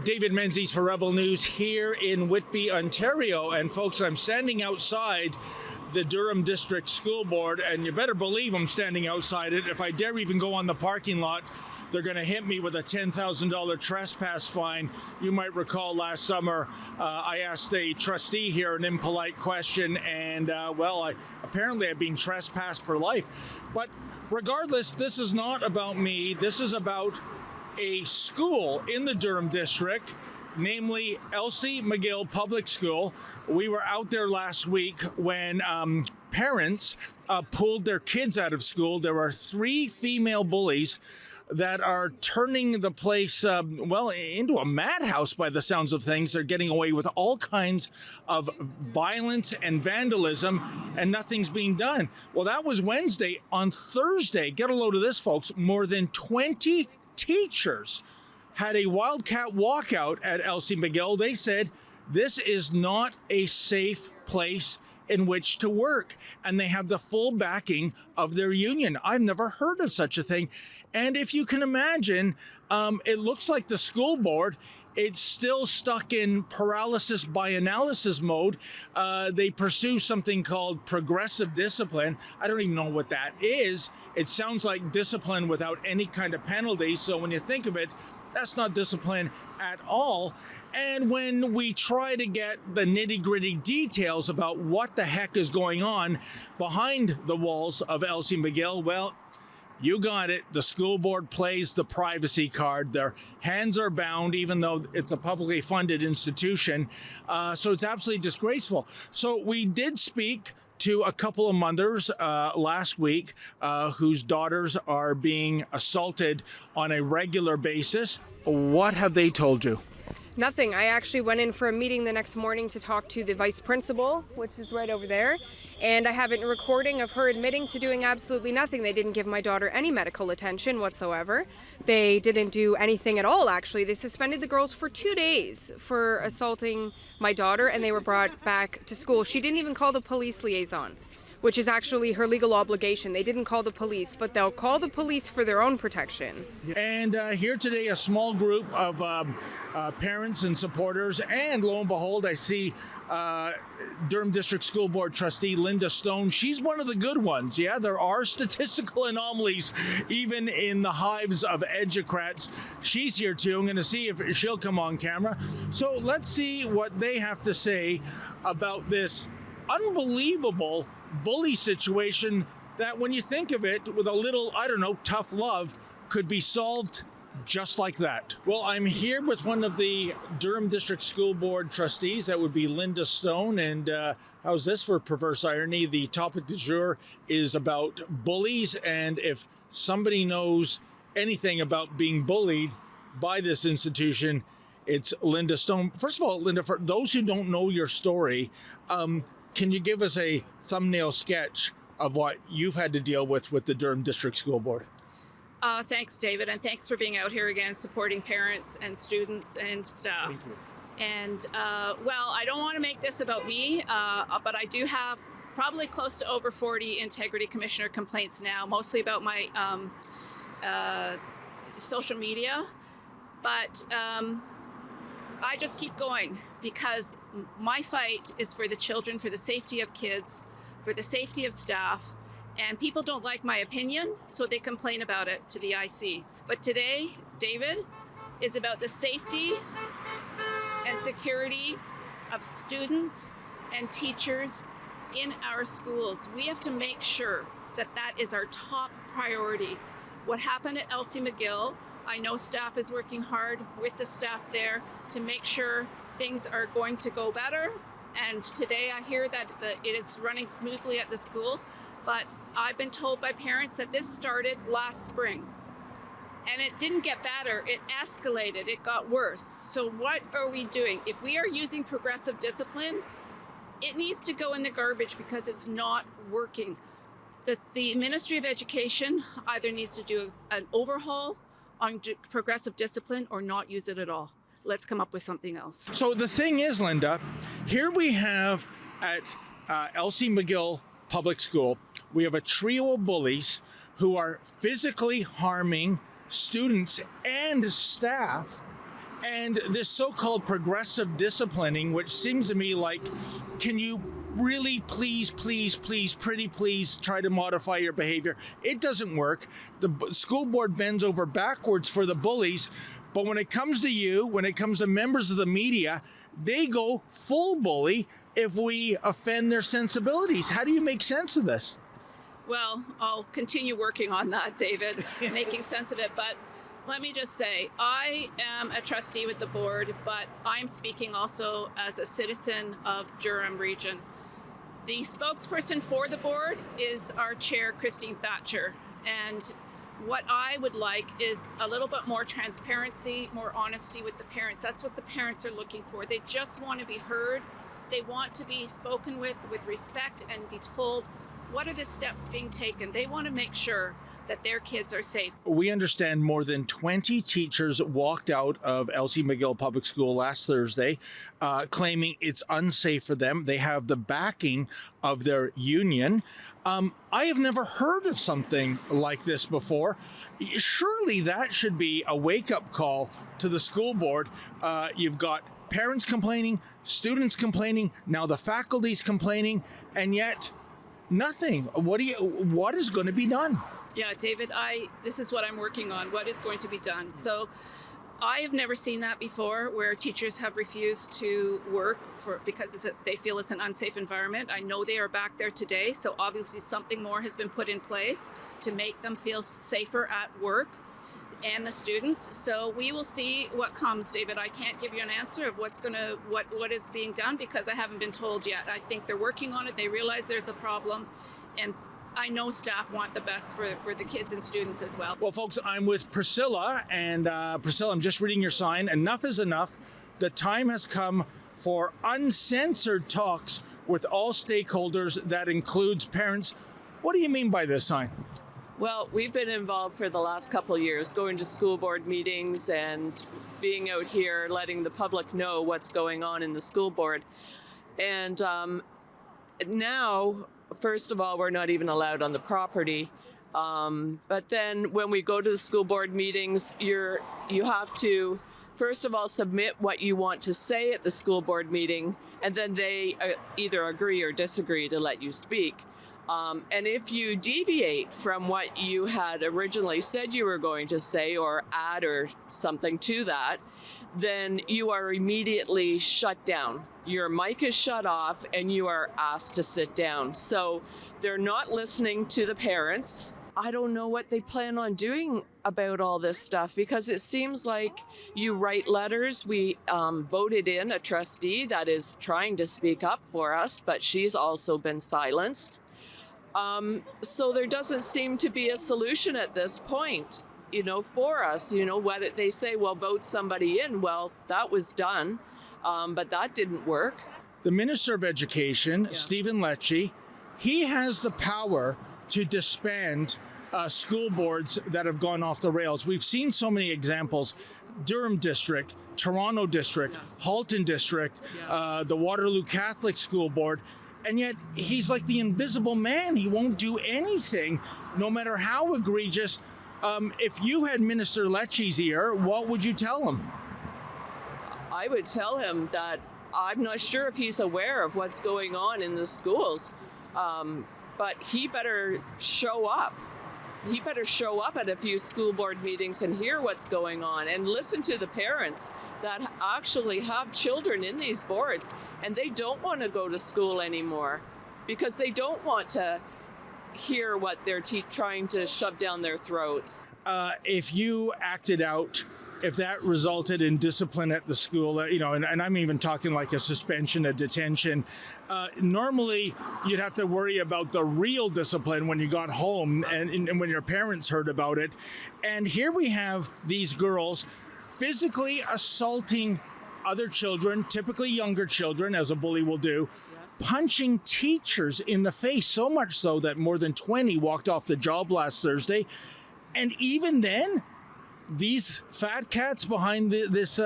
David Menzies for Rebel News here in Whitby, Ontario. And folks, I'm standing outside the Durham District School Board, and you better believe I'm standing outside it. If I dare even go on the parking lot, they're going to hit me with a $10,000 trespass fine. You might recall last summer, I asked a trustee here an impolite question, and apparently I've been trespassed for life. But regardless, this is not about me. This is about a school in the Durham District, namely Elsie, Miguel Public School. We were out there last week when parents pulled their kids out of school. There are 3 female bullies that are turning the place, into a madhouse by the sounds of things. They're getting away with all kinds of violence and vandalism, and nothing's being done. Well, that was Wednesday. On Thursday, get a load of this, folks, more than 20 teachers had a wildcat walkout at Elsie Miguel. They said this is not a safe place in which to work, and they have the full backing of their union. I've never heard of such a thing. And if you can imagine, it looks like the school board, it's still stuck in paralysis by analysis mode. They pursue something called progressive discipline. I don't even know what that is. It sounds like discipline without any kind of penalty. So when you think of it, that's not discipline at all. And when we try to get the nitty-gritty details about what the heck is going on behind the walls of Elsie Miguel, well, you got it. The school board plays the privacy card. Their hands are bound, even though it's a publicly funded institution. So it's absolutely disgraceful. So we did speak to a couple of mothers last week whose daughters are being assaulted on a regular basis. What have they told you? Nothing. I actually went in for a meeting the next morning to talk to the vice principal, which is right over there, and I have a recording of her admitting to doing absolutely nothing. They didn't give my daughter any medical attention whatsoever. They didn't do anything at all, actually. They suspended the girls for 2 days for assaulting my daughter, and they were brought back to school. She didn't even call the police liaison, which is actually her legal obligation. They didn't call the police, but they'll call the police for their own protection. And here today, a small group of parents and supporters, and lo and behold, I see Durham District School Board trustee Linda Stone. She's one of the good ones. Yeah, there are statistical anomalies even in the hives of educrats. She's here too. I'm going to see if she'll come on camera. So let's see what they have to say about this unbelievable bully situation that, when you think of it with a little, tough love, could be solved just like that. Well, I'm here with one of the Durham District School Board trustees. That would be Linda Stone. And how's this for perverse irony? The topic du jour is about bullies. And if somebody knows anything about being bullied by this institution, it's Linda Stone. First of all, Linda, for those who don't know your story, can you give us a thumbnail sketch of what you've had to deal with the Durham District School Board? Thanks, David, and thanks for being out here again, supporting parents and students and staff. Thank you. And, I don't want to make this about me, but I do have probably close to over 40 Integrity Commissioner complaints now, mostly about my social media. But I just keep going, because my fight is for the children, for the safety of kids, for the safety of staff, and people don't like my opinion, so they complain about it to the IC. But today, David, is about the safety and security of students and teachers in our schools. We have to make sure that that is our top priority. What happened at Elsie Miguel, I know staff is working hard with the staff there to make sure things are going to go better. And today I hear that it is running smoothly at the school, but I've been told by parents that this started last spring. And it didn't get better, it escalated, it got worse. So what are we doing? If we are using progressive discipline, it needs to go in the garbage because it's not working. The Ministry of Education either needs to do an overhaul on progressive discipline or not use it at all. Let's come up with something else. So the thing is, Linda, here we have at Elsie Miguel Public School, we have a trio of bullies who are physically harming students and staff, And this so-called progressive disciplining, which seems to me like, can you really please pretty please try to modify your behavior? It doesn't work. The school board bends over backwards for the bullies, but when it comes to you, when it comes to members of the media, they go full bully if we offend their sensibilities. How do you make sense of this? Well, I'll continue working on that, David, making sense of it. But let me just say, I am a trustee with the board, but I'm speaking also as a citizen of Durham Region. The spokesperson for the board is our chair, Christine Thatcher. And what I would like is a little bit more transparency, more honesty with the parents. That's what the parents are looking for. They just want to be heard. They want to be spoken with respect and be told what are the steps being taken. They want to make sure that their kids are safe. We understand more than 20 teachers walked out of Elsie Miguel Public School last Thursday, claiming it's unsafe for them. They have the backing of their union. I have never heard of something like this before. Surely that should be a wake-up call to the school board. You've got parents complaining, students complaining, now the faculty's complaining, and yet nothing. What is going to be done? Yeah, David, this is what I'm working on. What is going to be done? So I have never seen that before, where teachers have refused to work because they feel it's an unsafe environment. I know they are back there today, so obviously something more has been put in place to make them feel safer at work, and the students. So we will see what comes, David. I can't give you an answer of what is being done because I haven't been told yet. I think they're working on it. They realize there's a problem, and I know staff want the best for the kids and students as well. Well, folks, I'm with Priscilla, and Priscilla, I'm just reading your sign. Enough is enough. The time has come for uncensored talks with all stakeholders. That includes parents. What do you mean by this sign? Well, we've been involved for the last couple of years, going to school board meetings and being out here, letting the public know what's going on in the school board. And now, first of all, we're not even allowed on the property. But then when we go to the school board meetings, you have to, first of all, submit what you want to say at the school board meeting, and then they either agree or disagree to let you speak. And if you deviate from what you had originally said you were going to say or add or something to that, then you are immediately shut down. Your mic is shut off and you are asked to sit down. So they're not listening to the parents. I don't know what they plan on doing about all this stuff, because it seems like you write letters. We voted in a trustee that is trying to speak up for us, but she's also been silenced. So there doesn't seem to be a solution at this point, for us, whether they say, well, vote somebody in. Well, that was done, but that didn't work. The Minister of Education, Stephen Lecce, he has the power to disband school boards that have gone off the rails. We've seen so many examples. Durham District, Toronto District, Halton District, the Waterloo Catholic School Board. And yet he's like the invisible man. He won't do anything, no matter how egregious. If you had Minister Lecce's ear, what would you tell him? I would tell him that I'm not sure if he's aware of what's going on in the schools, but he better show up. He better show up at a few school board meetings and hear what's going on and listen to the parents that actually have children in these boards, and they don't want to go to school anymore because they don't want to hear what they're trying to shove down their throats. If you acted out, if that resulted in discipline at the school, and I'm even talking like a suspension, a detention, normally you'd have to worry about the real discipline when you got home and when your parents heard about it. And here we have these girls physically assaulting other children, typically younger children, as a bully will do, punching teachers in the face, so much so that more than 20 walked off the job last Thursday. And even then, these fat cats behind this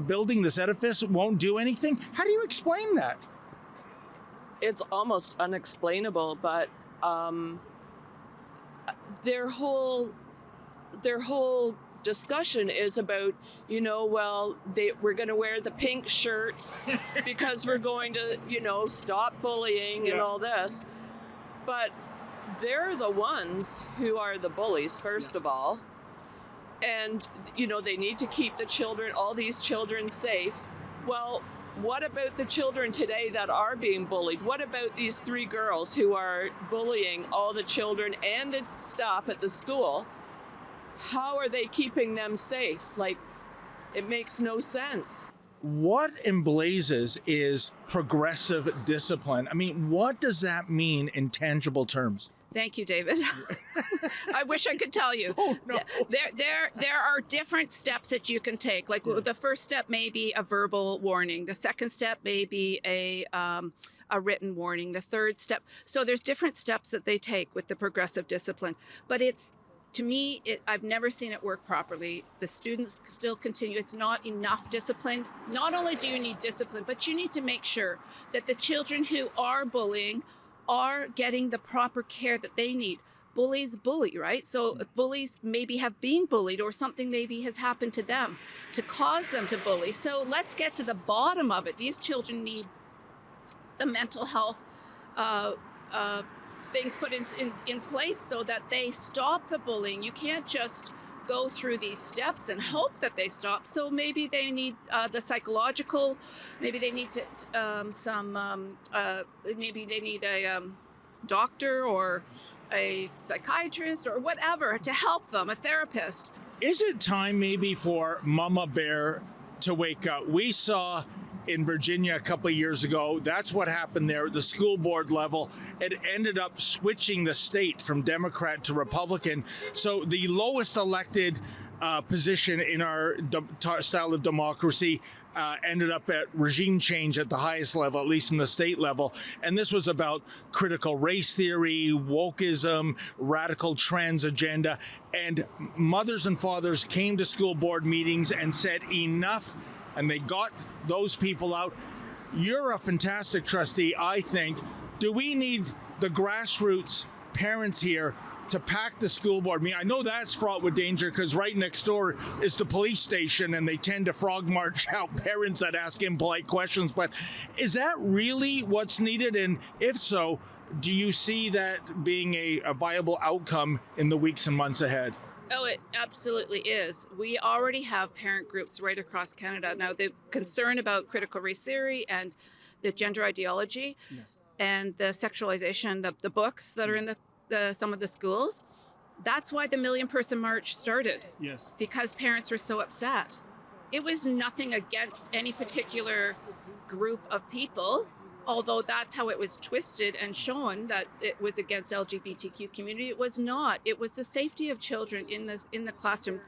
building, this edifice, won't do anything. How do you explain that? It's almost unexplainable, but their whole discussion is about, well, we're going to wear the pink shirts because we're going to, stop bullying and all this. But they're the ones who are the bullies, first of all. And, they need to keep all these children safe. Well, what about the children today that are being bullied? What about these 3 girls who are bullying all the children and the staff at the school? How are they keeping them safe? It makes no sense. What in blazes is progressive discipline? I mean, what does that mean in tangible terms? Thank you, David. I wish I could tell you. Oh, no. There are different steps that you can take. The first step may be a verbal warning. The second step may be a written warning. The third step. So there's different steps that they take with the progressive discipline. But to me, I've never seen it work properly. The students still continue. It's not enough discipline. Not only do you need discipline, but you need to make sure that the children who are bullying are getting the proper care that they need. Bullies bully, right? So bullies maybe have been bullied, or something maybe has happened to them to cause them to bully. So let's get to the bottom of it. These children need the mental health things put in place so that they stop the bullying. You can't just go through these steps and hope that they stop. So maybe they need the psychological, maybe they need to maybe they need a doctor or a psychiatrist or whatever to help them, a therapist. Is it time maybe for Mama Bear to wake up? We saw in Virginia a couple of years ago, that's what happened there at the school board level. It ended up switching the state from Democrat to Republican. So the lowest elected position in our style of democracy ended up at regime change at the highest level, at least in the state level. And this was about critical race theory, wokeism, radical trans agenda. And mothers and fathers came to school board meetings and said enough, and they got those people out. You're a fantastic trustee, I think. Do we need the grassroots parents here to pack the school board meeting? I know that's fraught with danger because right next door is the police station and they tend to frog march out parents that ask impolite questions. But is that really what's needed? And if so, do you see that being a viable outcome in the weeks and months ahead? Oh, it absolutely is. We already have parent groups right across Canada. Now, the concern about critical race theory and the gender ideology and the sexualization, the books that are in some of the schools, that's why the Million Person March started. Yes. Because parents were so upset. It was nothing against any particular group of people, although that's how it was twisted and shown that it was against LGBTQ community. It was not. It was the safety of children in the classroom.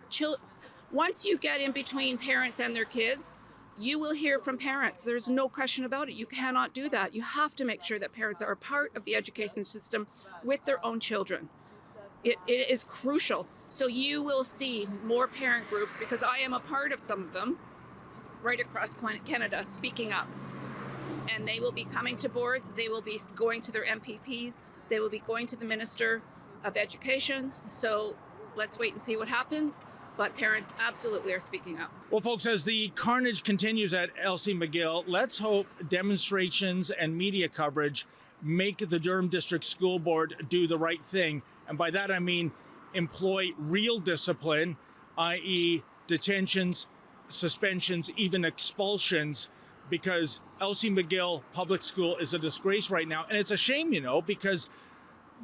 Once you get in between parents and their kids, you will hear from parents. There's no question about it. You cannot do that. You have to make sure that parents are a part of the education system with their own children. It is crucial. So you will see more parent groups, because I am a part of some of them, right across Canada, speaking up. And they will be coming to boards, they will be going to their MPPs, they will be going to the Minister of Education. So let's wait and see what happens. But parents absolutely are speaking up. Well, folks, as the carnage continues at Elsie Miguel, let's hope demonstrations and media coverage make the Durham District School Board do the right thing. And by that I mean employ real discipline, i.e. detentions, suspensions, even expulsions, because Elsie Miguel Public School is a disgrace right now. And it's a shame, because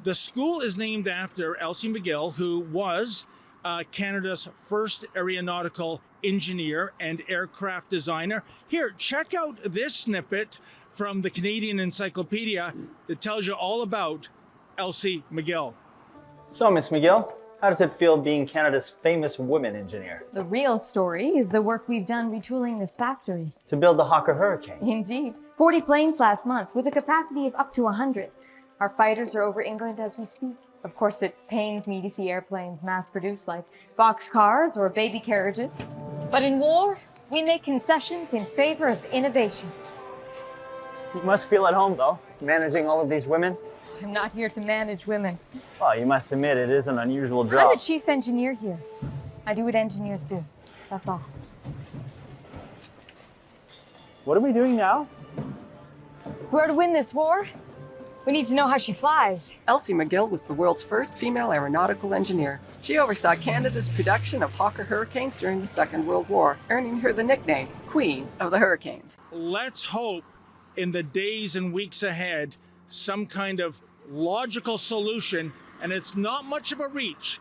the school is named after Elsie Miguel, who was Canada's first aeronautical engineer and aircraft designer. Here, check out this snippet from the Canadian Encyclopedia that tells you all about Elsie Miguel. So, Miss Miguel, how does it feel being Canada's famous woman engineer? The real story is the work we've done retooling this factory. To build the Hawker Hurricane? Indeed. 40 planes last month with a capacity of up to 100. Our fighters are over England as we speak. Of course, it pains me to see airplanes mass-produced like boxcars or baby carriages. But in war, we make concessions in favor of innovation. You must feel at home, though, managing all of these women. I'm not here to manage women. Well, you must admit it is an unusual job. I'm the chief engineer here. I do what engineers do. That's all. What are we doing now? If we are to win this war, we need to know how she flies. Elsie Miguel was the world's first female aeronautical engineer. She oversaw Canada's production of Hawker Hurricanes during the Second World War, earning her the nickname Queen of the Hurricanes. Let's hope in the days and weeks ahead some kind of logical solution, and it's not much of a reach,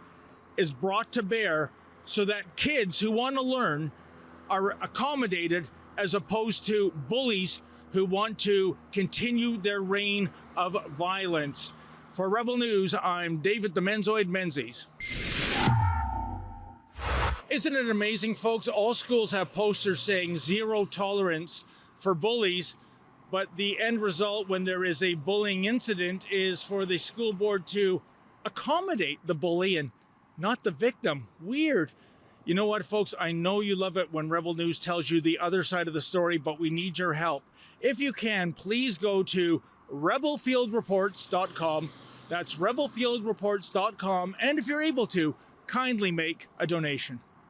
is brought to bear so that kids who want to learn are accommodated as opposed to bullies who want to continue their reign of violence. For Rebel News, I'm David the Menzoid Menzies. Isn't it amazing, folks? All schools have posters saying zero tolerance for bullies, but the end result when there is a bullying incident is for the school board to accommodate the bully and not the victim. Weird. You know what, folks? I know you love it when Rebel News tells you the other side of the story, but we need your help. If you can, please go to rebelfieldreports.com. That's rebelfieldreports.com. And if you're able to, kindly make a donation.